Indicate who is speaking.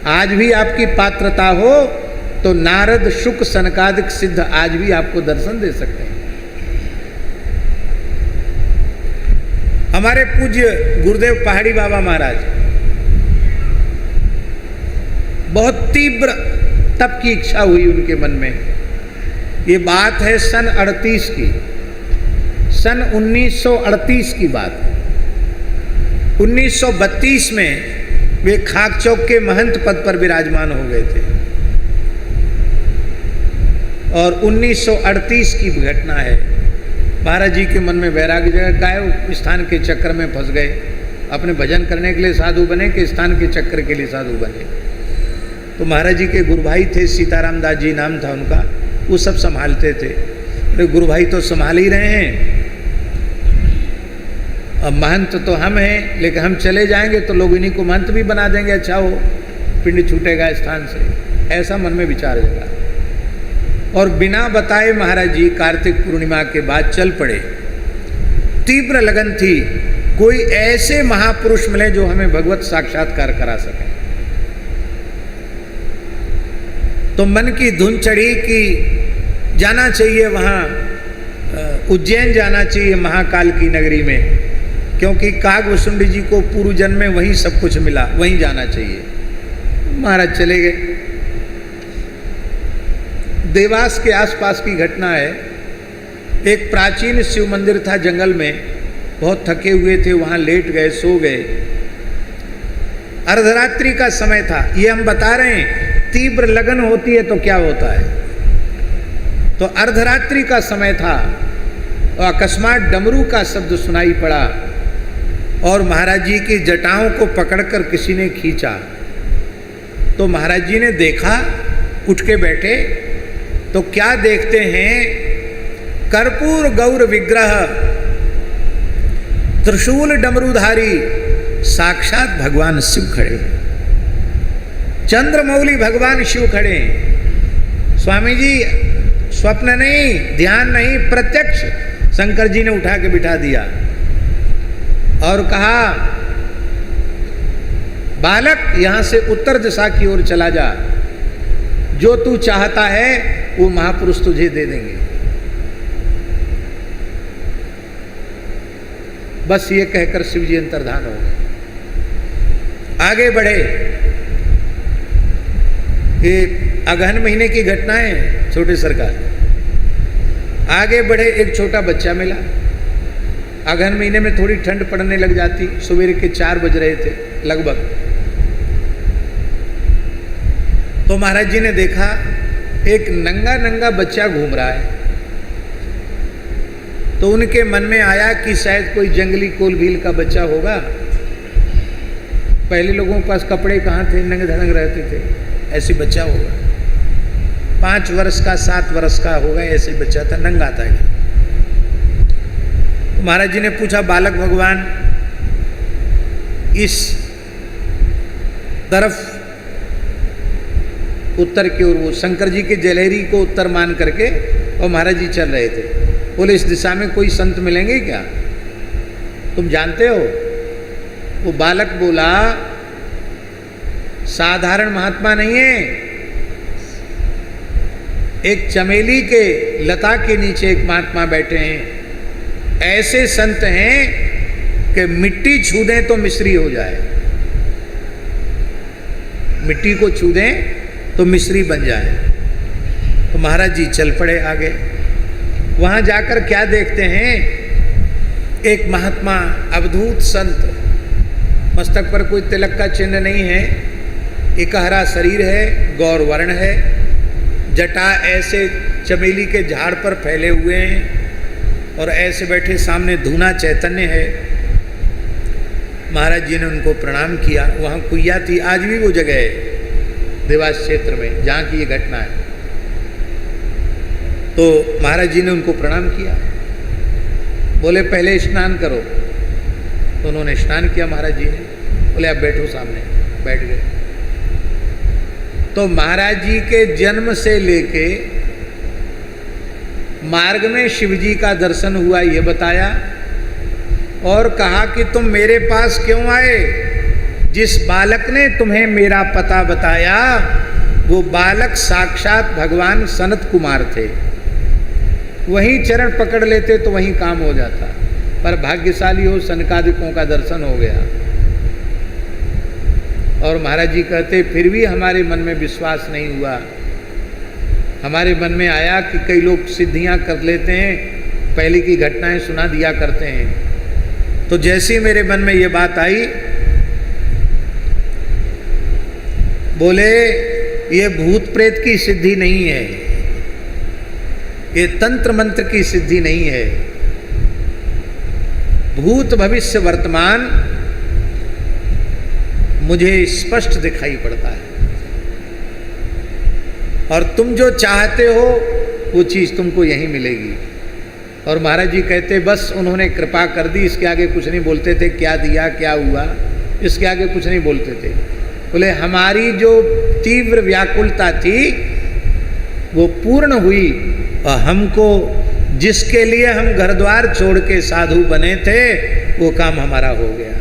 Speaker 1: आज भी आपकी पात्रता हो तो नारद शुक सनकादिक सिद्ध आज भी आपको दर्शन दे सकते हैं। हमारे पूज्य गुरुदेव पहाड़ी बाबा महाराज, बहुत तीव्र तप की इच्छा हुई उनके मन में। ये बात है सन 38 की, सन 1938 की बात। 1932 में वे खाक चौक के महंत पद पर विराजमान हो गए थे और 1938 की घटना है। महाराज जी के मन में वैराग्य जगह गाय स्थान के चक्कर में फंस गए। अपने भजन करने के लिए साधु बने कि स्थान के चक्कर के लिए साधु बने। तो महाराज जी के गुरु भाई थे, सीताराम दास जी नाम था उनका, वो सब संभालते थे। अरे गुरु भाई तो संभाल ही रहे हैं, अब महंत तो हम हैं, लेकिन हम चले जाएंगे तो लोग इन्हीं को महंत भी बना देंगे, अच्छा हो पिंड छूटेगा स्थान से, ऐसा मन में विचार जगा। और बिना बताए महाराज जी कार्तिक पूर्णिमा के बाद चल पड़े। तीव्र लगन थी, कोई ऐसे महापुरुष मिले जो हमें भगवत साक्षात्कार करा सके। तो मन की धुन चढ़ी कि जाना चाहिए वहाँ, उज्जैन जाना चाहिए महाकाल की नगरी में, क्योंकि कागभूषुंडी जी को पूर्व जन्म में वहीं सब कुछ मिला, वहीं जाना चाहिए। महाराज चले गए। देवास के आसपास की घटना है। एक प्राचीन शिव मंदिर था जंगल में, बहुत थके हुए थे, वहाँ लेट गए, सो गए। अर्धरात्रि का समय था। ये हम बता रहे हैं, तीव्र लगन होती है तो क्या होता है। तो अर्धरात्रि का समय था और अकस्मात डमरू का शब्द सुनाई पड़ा और महाराज जी की जटाओं को पकड़कर किसी ने खींचा। तो महाराज जी ने देखा, उठ के बैठे, तो क्या देखते हैं, कर्पूर गौर विग्रह, त्रिशूल डमरूधारी साक्षात भगवान शिव खड़े, चंद्रमौली भगवान शिव खड़े। स्वामी जी स्वप्न नहीं, ध्यान नहीं, प्रत्यक्ष शंकर जी ने उठा के बिठा दिया और कहा, बालक यहां से उत्तर दिशा की ओर चला जा, जो तू चाहता है वो महापुरुष तुझे दे देंगे। बस ये कहकर शिव जी अंतर्धान हो गए। आगे बढ़े। ये अगहन महीने की घटना है, छोटे सरकार। आगे बढ़े, एक छोटा बच्चा मिला। अगहन महीने में थोड़ी ठंड पड़ने लग जाती, सवेरे के 4 बज रहे थे लगभग। तो महाराज जी ने देखा एक नंगा नंगा बच्चा घूम रहा है। तो उनके मन में आया कि शायद कोई जंगली कोल भील का बच्चा होगा। पहले लोगों के पास कपड़े कहाँ थे, नंगे धड़ंग रहते थे, ऐसे बच्चा होगा। 5 वर्ष का 7 वर्ष का होगा, ऐसे बच्चा था, नंगा था। तो महाराज जी ने पूछा, बालक भगवान इस तरफ उत्तर की ओर, वो शंकर जी के जलहरी को उत्तर मान करके और महाराज जी चल रहे थे। बोले इस दिशा में कोई संत मिलेंगे क्या, तुम जानते हो? वो बालक बोला, साधारण महात्मा नहीं है, एक चमेली के लता के नीचे एक महात्मा बैठे हैं, ऐसे संत हैं कि मिट्टी छू दें तो मिश्री हो जाए, मिट्टी को छू दें तो मिश्री बन जाए। तो महाराज जी चल पड़े आगे। वहां जाकर क्या देखते हैं, एक महात्मा अवधूत संत, मस्तक पर कोई तिलक का चिन्ह नहीं है, इकहरा शरीर है, गौर वर्ण है, जटा ऐसे चमेली के झाड़ पर फैले हुए हैं और ऐसे बैठे, सामने धूना चैतन्य है। महाराज जी ने उनको प्रणाम किया। वहाँ कुइया थी, आज भी वो जगह है देवास क्षेत्र में जहाँ की ये घटना है। तो महाराज जी ने उनको प्रणाम किया, बोले पहले स्नान करो। तो उन्होंने स्नान किया महाराज जी ने। बोले आप बैठो सामने, बैठ गए। तो महाराज जी के जन्म से लेके मार्ग में शिव जी का दर्शन हुआ ये बताया और कहा कि तुम मेरे पास क्यों आए, जिस बालक ने तुम्हें मेरा पता बताया वो बालक साक्षात भगवान सनत कुमार थे। वहीं चरण पकड़ लेते तो वहीं काम हो जाता, पर भाग्यशाली हो सनकादिकों का दर्शन हो गया। और महाराज जी कहते फिर भी हमारे मन में विश्वास नहीं हुआ। हमारे मन में आया कि कई लोग सिद्धियां कर लेते हैं, पहले की घटनाएं सुना दिया करते हैं। तो जैसे ही मेरे मन में ये बात आई, बोले ये भूत प्रेत की सिद्धि नहीं है, ये तंत्र मंत्र की सिद्धि नहीं है, भूत भविष्य वर्तमान मुझे स्पष्ट दिखाई पड़ता है, और तुम जो चाहते हो वो चीज तुमको यहीं मिलेगी। और महाराज जी कहते बस उन्होंने कृपा कर दी, इसके आगे कुछ नहीं बोलते थे, क्या दिया क्या हुआ इसके आगे कुछ नहीं बोलते थे। बोले हमारी जो तीव्र व्याकुलता थी वो पूर्ण हुई, और हमको जिसके लिए हम घर द्वार छोड़ के साधु बने थे वो काम हमारा हो गया।